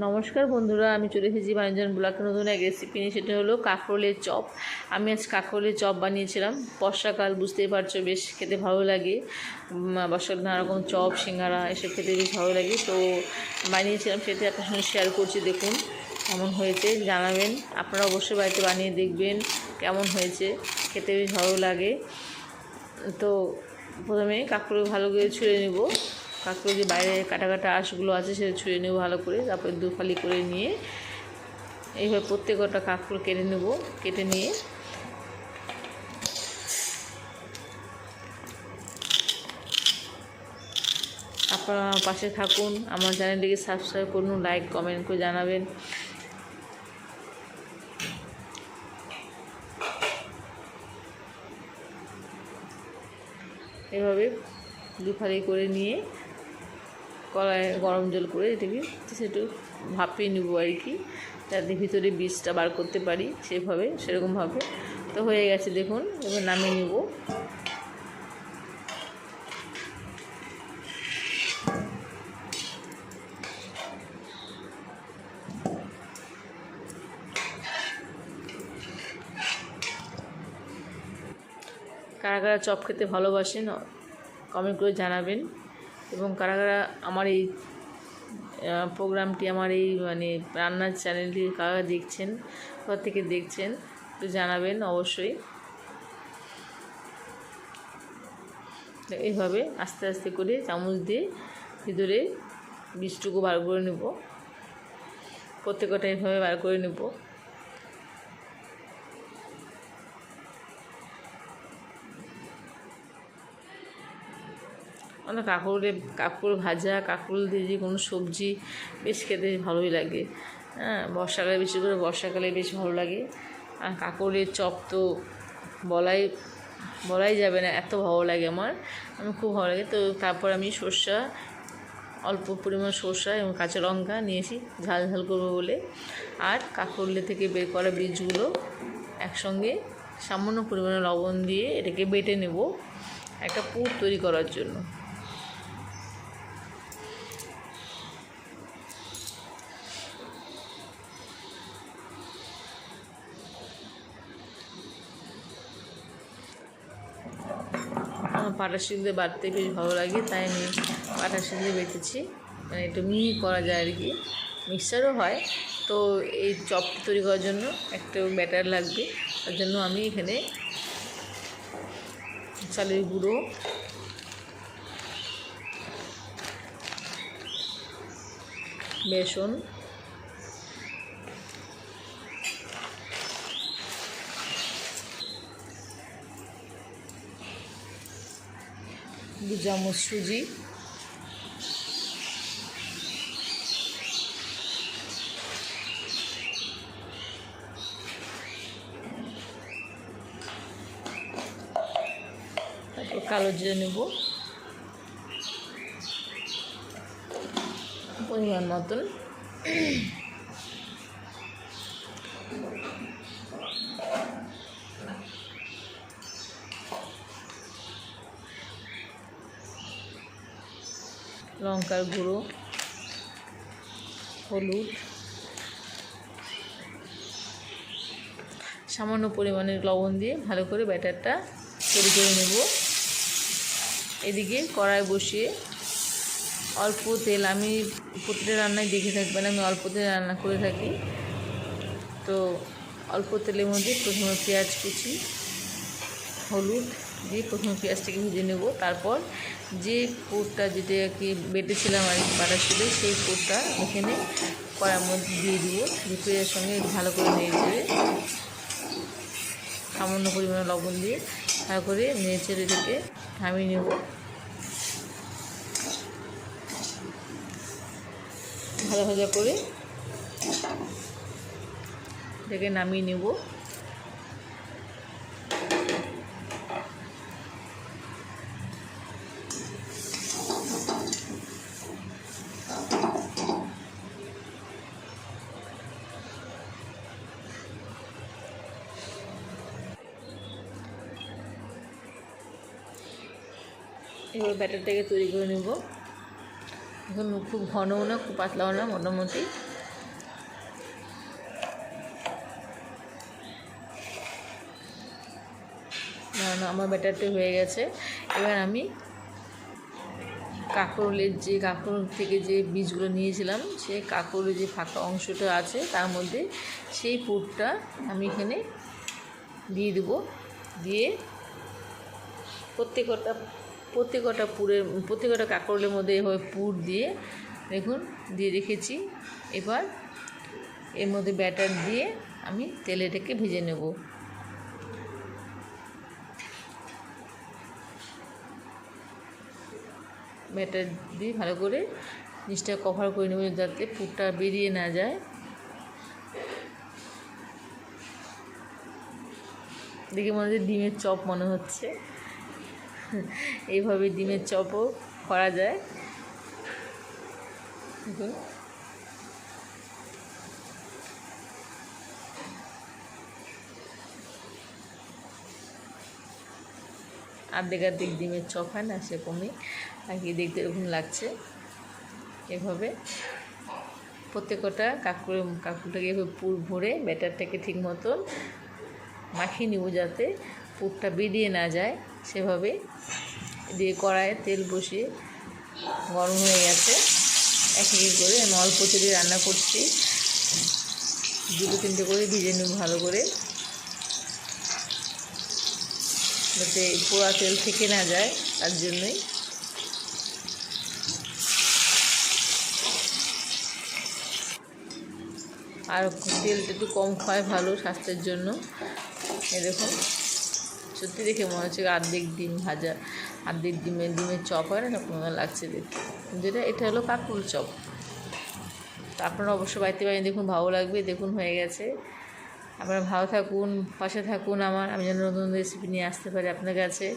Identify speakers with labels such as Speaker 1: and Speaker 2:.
Speaker 1: নমস্কার বন্ধুরা, আমি চলে এসেছি বাঞ্জন ব্লগের নতুন এক রেসিপি নিয়ে। সেটা হলো কাঁকরোলের চপ। আমি আজ কাঁকরোলের চপ বানিয়েছিলাম। বর্ষাকাল, বুঝতেই পারছো, বেশ খেতে ভালো লাগে। বর্ষাকাল নানা রকম চপ, সিঙ্গারা এসব খেতে বেশ ভালো লাগে। তো বানিয়েছিলাম, সেটা আপনার সঙ্গে শেয়ার করছি। দেখুন কেমন হয়েছে, জানাবেন। আপনারা অবশ্যই বাড়িতে বানিয়ে দেখবেন কেমন হয়েছে, খেতে বেশ ভালো লাগে। তো প্রথমে কাঁকরোল ভালো করে ছুঁড়ে নেব। কাঁকরোল যে বাইরে কাটা কাটা আঁশগুলো আছে সেটা ছুঁড়ে নেব ভালো করে। তারপরে দুফালি করে নিয়ে এইভাবে প্রত্যেকটা কাঁকরোল কেটে নেব। কেটে নিয়ে আপনারা পাশে থাকুন, আমার চ্যানেলটিকে সাবস্ক্রাইব করুন, লাইক কমেন্ট করে জানাবেন। এভাবে দুফালি করে নিয়ে কড়াইয়ে গরম জল করে এটাকে সেটু ভাপিয়ে নেব আর কি, যাতে ভিতরে বীজটা বার করতে পারি সেরকমভাবে। তো হয়ে গেছে দেখুন, এবার নামিয়ে নেব। কারা কারা চপ খেতে ভালোবাসেন কমেন্ট করে জানাবেন। এবং কারা কারা আমার এই প্রোগ্রামটি, আমার এই রান্নার চ্যানেলটি কারা দেখছেন, কোথা থেকে দেখছেন একটু জানাবেন অবশ্যই। এইভাবে আস্তে আস্তে করে চামচ দিয়ে ভিতরে বীজটুকু বার করে নেব। প্রত্যেকটা এইভাবে বার করে নেব। অনেক কাঁকরোল ভাজা, কাঁকরোল দিয়ে যে কোনো সবজি বেশ খেতে ভালোই লাগে। হ্যাঁ, বর্ষাকালে, বিশেষ করে বর্ষাকালে বেশ ভালো লাগে। আর কাঁকরোলের চপ তো বলাই যাবে না, এত ভালো লাগে আমি খুব ভালো লাগে। তো তারপর আমি অল্প পরিমাণ সর্ষা এবং কাঁচা লঙ্কা নিয়েছি ঝাল ঝাল করবো বলে। আর কাঁকরোলের থেকে বের করা বীজগুলো একসঙ্গে সামান্য পরিমাণে লবণ দিয়ে এটাকে বেটে নেব একটা পুর তৈরি করার জন্য। আমার পাটা শিলতে বাটতে বেশ ভালো লাগে, তাই আমি পাটা শিলতে বেটেছি। একটু মিহি করা যায় আর কি, মিক্সচারও হয়। তো এই চপ তৈরি করার জন্য একটা ব্যাটার লাগবে, তার জন্য আমি এখানে চালের গুঁড়ো, বেসন, দু চামচ সুজি, তারপর কালো জিরে নেব পরিমাণ মতন, লঙ্কার গুঁড়ো, হলুদ, সামান্য পরিমাণের লবণ দিয়ে ভালো করে ব্যাটারটা তৈরি করে নেব। এদিকে কড়াই বসিয়ে অল্প তেল, আমি প্রতিটা রান্নায় দেখে থাকবেন আমি অল্প তেলে রান্না করে থাকি। তো অল্প তেলের মধ্যে প্রথমে পেঁয়াজ কুচি, হলুদ দিয়ে প্রথমে পেঁয়াজটাকে ভেজে নেব। তারপর যে পুরটা যেটা কি বেটেছিলাম আর কি বাটার শিলে, সেই পুরটা এখানে কড়াইয়ের মধ্যে দিয়ে দিব। দিয়ে পেঁয়াজের সঙ্গে ভালো করে নেড়ে চেড়ে সামান্য পরিমাণে লবণ দিয়ে ভালো করে নেড়ে চেড়ে এটাকে নামিয়ে নেব। ভাজা ভাজা করে এটাকে নামিয়ে নেব। এবার ব্যাটারটাকে তৈরি করে নেব। এখন খুব ঘনও না, খুব পাতলাও না, মোটামুটি আমার ব্যাটারটা হয়ে গেছে। এবার আমি কাঁকরোলের থেকে যে বীজগুলো নিয়েছিলাম, সেই কাঁকরোলের যে ফাঁকা অংশটা আছে তার মধ্যে সেই পুরটা আমি এখানে দিয়ে দেবো। দিয়ে প্রত্যেকটা কাঁকরোলের মধ্যে এভাবে পুর দিয়ে দেখুন দিয়ে রেখেছি। এবার এর মধ্যে ব্যাটার দিয়ে আমি তেলে এটাকে ভেজে নেব। ব্যাটার দিয়ে ভালো করে জিনিসটা কভার করে নেব যাতে পুরটা বেরিয়ে না যায়। দেখে মনে হচ্ছে ডিমের চপ মনে হচ্ছে। এইভাবে ডিমের চপও করা যায়। দেখুন আর্ধেক ডিমের চপ হয় না, সেরকমই আর কি দেখতে এরকম লাগছে। এভাবে প্রত্যেকটা কাঁকরোলটাকে এভাবে পুর ভরে ব্যাটারটাকে ঠিক মতন মাখিয়ে নেব যাতে পুরটা বেরিয়ে না যায়। সেভাবে দিয়ে কড়াইয়ে তেল বসিয়ে গরম হয়ে গেছে। এক করে আমি অল্প তেলে রান্না করছি। 2-3টে করে ভেজে নেব ভালো করে, যাতে পোড়া তেল থেকে না যায়, তার জন্যই। আর তেলটা একটু কম খাওয়াই ভালো স্বাস্থ্যের জন্য। এরকম সত্যি দেখে মনে হচ্ছে অর্ধেক ডিমের চপ হয় না, কোনো লাগছে দেখতে। এটা হলো কাঁকরোল চপ। তো আপনারা অবশ্যই বাড়িতে বানিয়ে দেখুন, ভালো লাগবে। দেখুন হয়ে গেছে। আপনারা ভালো থাকুন, পাশে থাকুন আমি যেন নতুন রেসিপি নিয়ে আসতে পারি আপনার কাছে।